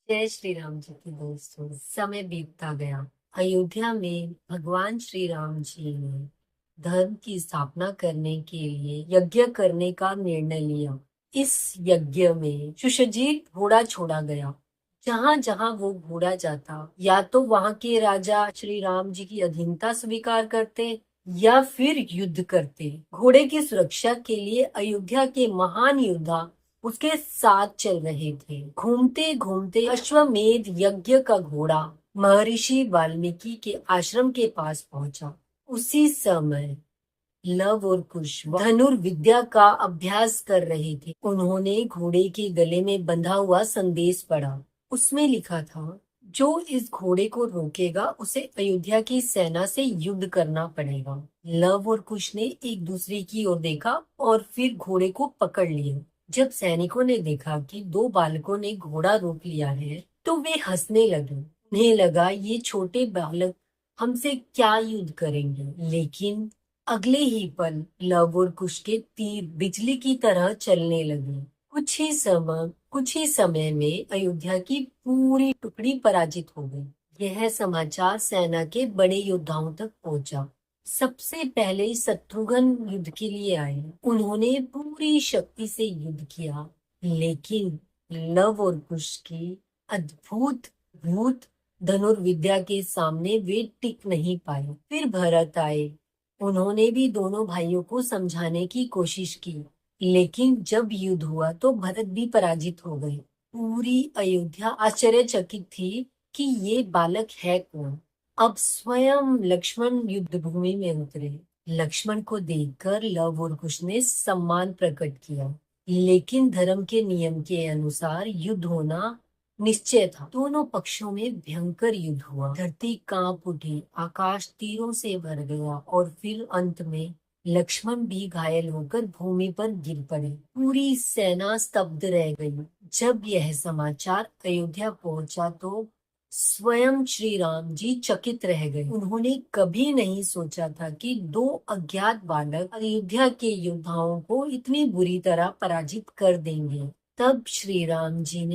जय श्री राम जी की दोस्तों। समय बीतता गया। अयोध्या में भगवान श्री राम जी ने धर्म की स्थापना करने के लिए यज्ञ करने का निर्णय लिया। इस यज्ञ में सुसज्जित घोड़ा छोड़ा गया। जहां जहां वो घोड़ा जाता, या तो वहां के राजा श्री राम जी की अधीनता स्वीकार करते या फिर युद्ध करते। घोड़े की सुरक्षा के लिए अयोध्या के महान योद्धा उसके साथ चल रहे थे। घूमते घूमते अश्वमेध यज्ञ का घोड़ा महर्षि वाल्मीकि के आश्रम के पास पहुंचा। उसी समय लव और कुश धनुर्विद्या का अभ्यास कर रहे थे। उन्होंने घोड़े के गले में बंधा हुआ संदेश पढ़ा। उसमें लिखा था, जो इस घोड़े को रोकेगा उसे अयोध्या की सेना से युद्ध करना पड़ेगा। लव और कुश ने एक दूसरे की ओर देखा और फिर घोड़े को पकड़ लिया। जब सैनिकों ने देखा कि दो बालकों ने घोड़ा रोक लिया है, तो वे हंसने लगे। उन्हें लगा ये छोटे बालक हमसे क्या युद्ध करेंगे। लेकिन अगले ही पल लव और कुश के तीर बिजली की तरह चलने लगे। कुछ ही समय में अयोध्या की पूरी टुकड़ी पराजित हो गई। यह समाचार सेना के बड़े योद्धाओं तक पहुंचा। सबसे पहले शत्रुघ्न युद्ध के लिए आए। उन्होंने पूरी शक्ति से युद्ध किया, लेकिन लव और कुश की अद्भुत भूत धनुर्विद्या के सामने वे टिक नहीं पाए। फिर भरत आए। उन्होंने भी दोनों भाइयों को समझाने की कोशिश की, लेकिन जब युद्ध हुआ तो भरत भी पराजित हो गए। पूरी अयोध्या आश्चर्यचकित थी कि ये बालक है कौन। अब स्वयं लक्ष्मण युद्ध भूमि में उतरे। लक्ष्मण को देखकर लव और कुश ने सम्मान प्रकट किया, लेकिन धर्म के नियम के अनुसार युद्ध होना निश्चय था। दोनों पक्षों में भयंकर युद्ध हुआ। धरती कांप उठी, आकाश तीरों से भर गया और फिर अंत में लक्ष्मण भी घायल होकर भूमि पर गिर पड़े। पूरी सेना स्तब्ध रह गई। जब यह समाचार अयोध्या पहुंचा तो स्वयं श्री राम जी चकित रह गए। उन्होंने कभी नहीं सोचा था कि दो अज्ञात बालक अयोध्या के योद्धाओं को इतनी बुरी तरह पराजित कर देंगे। तब श्री राम जी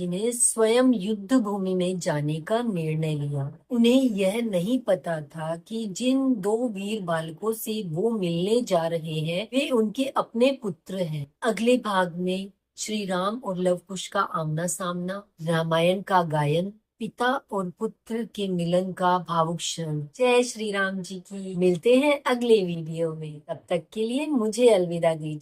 ने स्वयं युद्ध भूमि में जाने का निर्णय लिया। उन्हें यह नहीं पता था कि जिन दो वीर बालकों से वो मिलने जा रहे हैं वे उनके अपने पुत्र हैं। अगले भाग में श्री राम और लव कुश का आमना सामना, रामायण का गायन, पिता और पुत्र के मिलन का भावुक क्षण। जय श्री राम जी की। मिलते हैं अगले वीडियो में। तब तक के लिए मुझे अलविदा दीजिए।